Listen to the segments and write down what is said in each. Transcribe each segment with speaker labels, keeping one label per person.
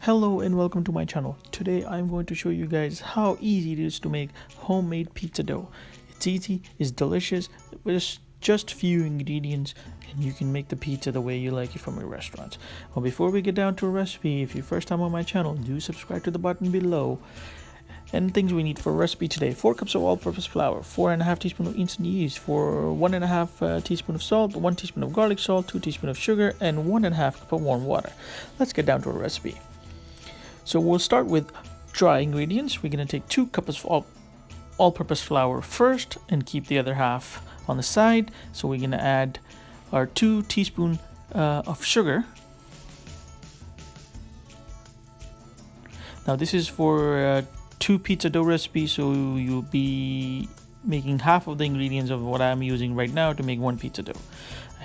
Speaker 1: Hello and welcome to my channel. Today I'm going to show you guys how easy it is to make homemade pizza dough. It's easy, it's delicious, with just few ingredients, and you can make the pizza the way you like it from your restaurants. Well, before we get down to a recipe, if you're first time on my channel, do subscribe to the button below. And things we need for a recipe today: 4 cups of all-purpose flour, 4.5 teaspoons of instant yeast, 1.5 teaspoon of salt, 1 teaspoon of garlic salt, 2 teaspoons of sugar, and 1.5 cup of warm water. Let's get down to a recipe. So we'll start with dry ingredients. We're going to take 2 cups of all-purpose flour first and keep the other half on the side. So we're going to add our 2 teaspoons of sugar. Now this is for 2 pizza dough recipe, so you'll be making half of the ingredients of what I'm using right now to make 1 pizza dough.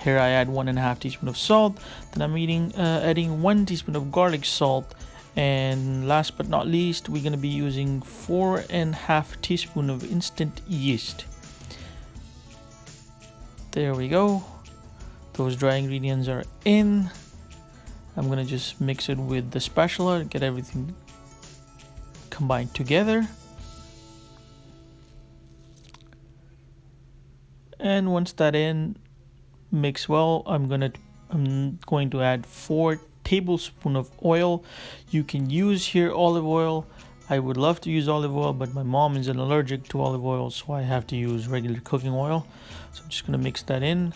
Speaker 1: Here I add 1.5 teaspoon of salt. Then I'm adding 1 teaspoon of garlic salt. And last but not least, we're going to be using 4.5 teaspoon of instant yeast. There we go. Those dry ingredients are in. I'm going to just mix it with the spatula, get everything combined together. And once that in, mix well. I'm going to add 4 tablespoons of oil. You can use here olive oil. I would love to use olive oil, but my mom is allergic to olive oil, so I have to use regular cooking oil. So I'm just going to mix that in.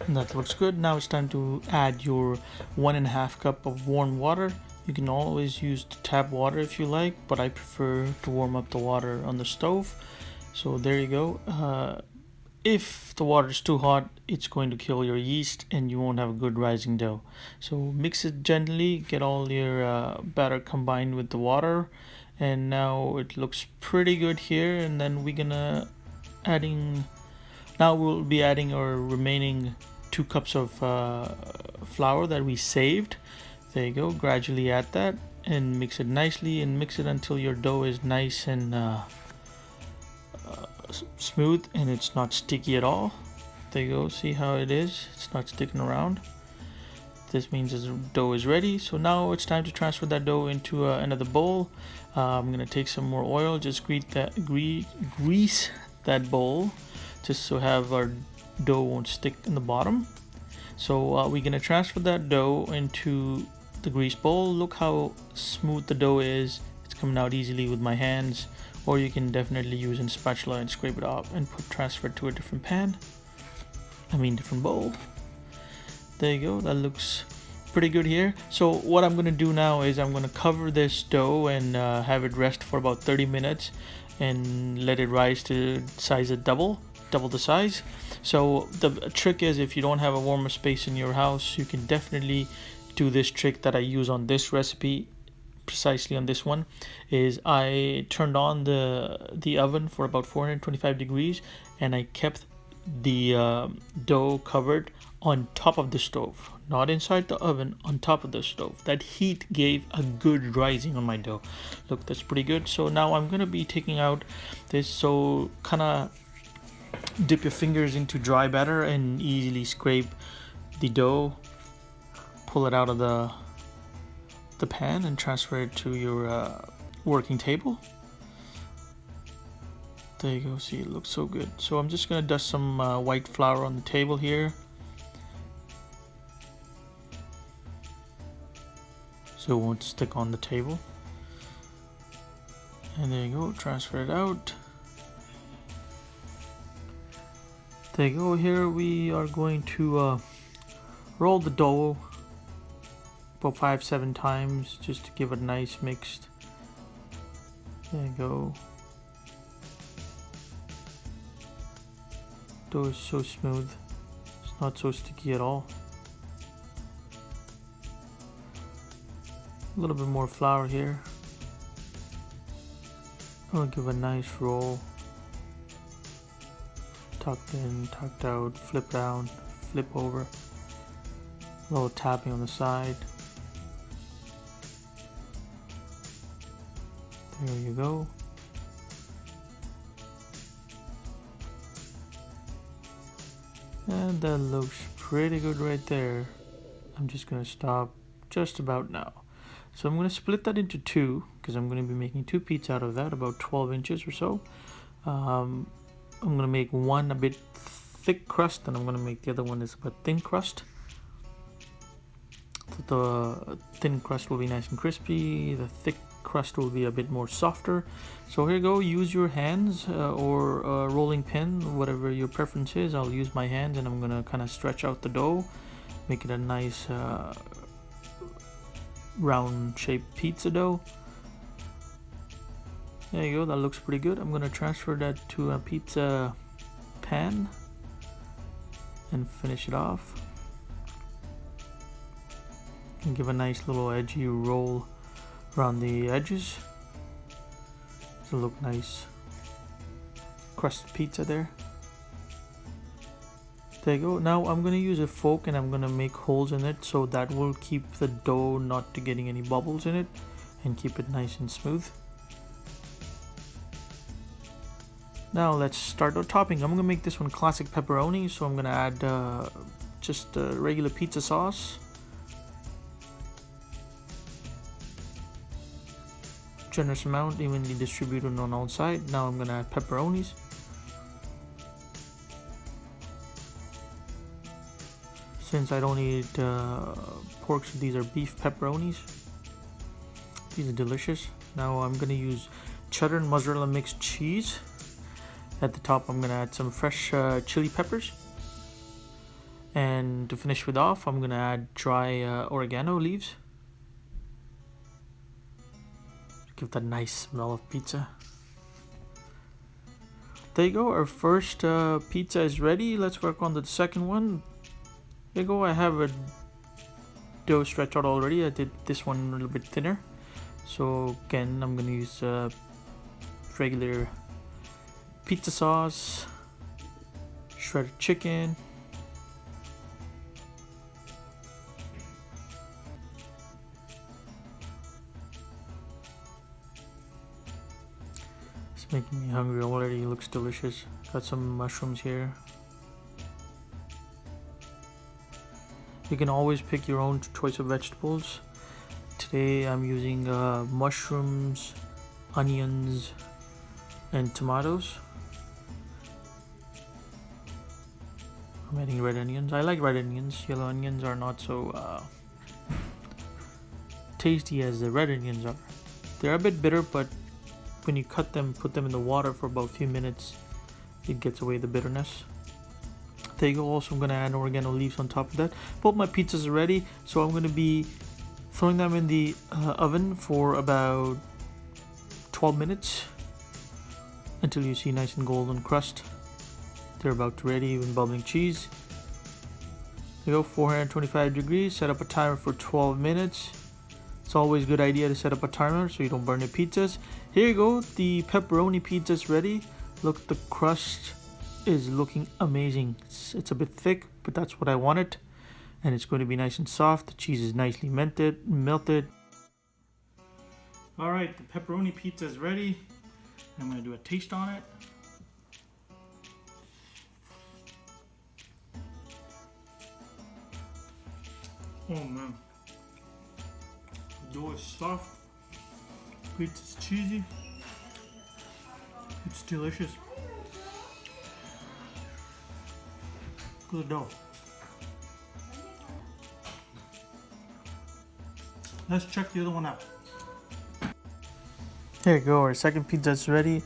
Speaker 1: And that looks good. Now it's time to add your 1.5 cup of warm water. You can always use tap water if you like, but I prefer to warm up the water on the stove. So there you go. If the water is too hot, it's going to kill your yeast and you won't have a good rising dough. So mix it gently, get all your batter combined with the water, and now it looks pretty good here. And then we'll be adding our remaining 2 cups of flour that we saved. There you go. Gradually add that and mix it nicely, and mix it until your dough is nice and smooth and it's not sticky at all. There you go. See how it is? It's not sticking around. This means the dough is ready. So now it's time to transfer that dough into another bowl. I'm gonna take some more oil, just grease that bowl, just so have our dough won't stick in the bottom. So we're gonna transfer that dough into the grease bowl. Look how smooth the dough is. It's coming out easily with my hands, or you can definitely use a spatula and scrape it off and transfer it to a different different bowl. There you go. That looks pretty good here. So what I'm going to do now is I'm going to cover this dough and have it rest for about 30 minutes and let it rise to size of double the size. So the trick is, if you don't have a warmer space in your house, you can definitely do this trick that I use on this recipe. Precisely on this one is I turned on the oven for about 425 degrees, and I kept the dough covered on top of the stove, not inside the oven, on top of the stove. That heat gave a good rising on my dough. Look, that's pretty good. So now I'm going to be taking out this, so kind of dip your fingers into dry batter and easily scrape the dough, pull it out of the pan and transfer it to your working table. There you go. See, it looks so good. So I'm just gonna dust some white flour on the table here, so it won't stick on the table. And there you go. Transfer it out. There you go. Here we are going to roll the dough about 5-7 times just to give it a nice mixed. There you go. Dough is so smooth. It's not so sticky at all. A little bit more flour here. I'll give a nice roll. Tucked in, tucked out, flip down, flip over. A little tapping on the side. There you go. And that looks pretty good right there. I'm just gonna stop just about now. So I'm going to split that into two because I'm going to be making two pizza out of that, about 12 inches or so. I'm going to make one a bit thick crust, and I'm going to make the other one is a thin crust. So the thin crust will be nice and crispy, the thick crust will be a bit more softer. So here you go, use your hands or a rolling pin, whatever your preference is. I'll use my hands, and I'm going to kind of stretch out the dough, make it a nice round shaped pizza dough. There you go, that looks pretty good. I'm going to transfer that to a pizza pan and finish it off. And give a nice little edgy roll around the edges to look nice. Crusted pizza there. There you go. Now I'm going to use a fork and I'm going to make holes in it, so that will keep the dough not getting any bubbles in it and keep it nice and smooth. Now let's start our topping. I'm going to make this one classic pepperoni, so I'm going to add just regular pizza sauce, generous amount, evenly distributed on all sides. Now I'm going to add pepperonis. Since I don't eat pork, so these are beef pepperonis. These are delicious. Now I'm going to use cheddar and mozzarella mixed cheese. At the top I'm going to add some fresh chili peppers. And to finish with off, I'm going to add dry oregano leaves. Give that nice smell of pizza. There you go, our first pizza is ready. Let's work on the second one. There you go, I have a dough stretched out already. I did this one a little bit thinner. So again, I'm going to use regular pizza sauce, shredded chicken, it's making me hungry already. It looks delicious. Got some mushrooms here. You can always pick your own choice of vegetables. Today I'm using mushrooms, onions, and tomatoes. I'm adding red onions. I like red onions. Yellow onions are not so tasty as the red onions are. They're a bit bitter, but when you cut them, put them in the water for about a few minutes, it gets away the bitterness. There you go. Also, I'm going to add oregano leaves on top of that. Both my pizzas are ready, so I'm going to be throwing them in the oven for about 12 minutes until you see nice and golden crust. They're about to ready with bubbling cheese. There you go, 425 degrees. Set up a timer for 12 minutes. It's always a good idea to set up a timer so you don't burn your pizzas. Here you go, the pepperoni pizza is ready. Look, the crust is looking amazing. It's a bit thick, but that's what I wanted. And it's going to be nice and soft. The cheese is nicely melted. Alright, the pepperoni pizza is ready. I'm going to do a taste on it. Oh man, the dough is soft, pizza's cheesy, it's delicious. Look at the dough. Let's check the other one out. There you go, our second pizza is ready.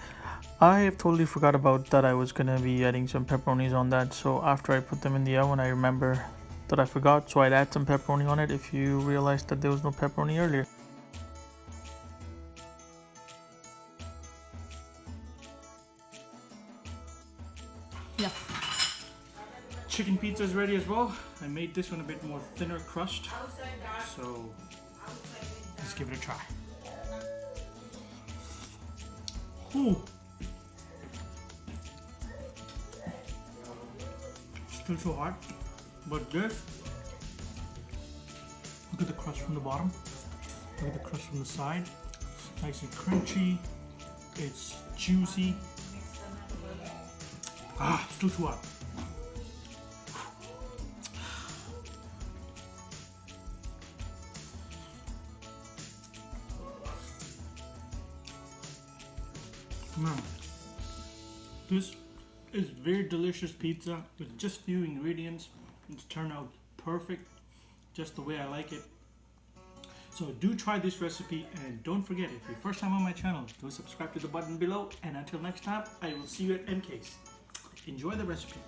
Speaker 1: I have totally forgot about that I was gonna be adding some pepperonis on that, so after I put them in the oven I remember that I forgot, so I'd add some pepperoni on it if you realized that there was no pepperoni earlier. Yeah. Chicken pizza is ready as well. I made this one a bit more thinner crust, so let's give it a try. Ooh. Still so hot, but this, look at the crust from the bottom, look at the crust from the side. It's nice and crunchy, it's juicy. Still too hot.
Speaker 2: This is very delicious pizza with just few ingredients. It's turned out perfect, just the way I like it. So do try this recipe, and don't forget, if you're first time on my channel, do subscribe to the button below, and until next time, I will see you at MK's. Enjoy the recipe.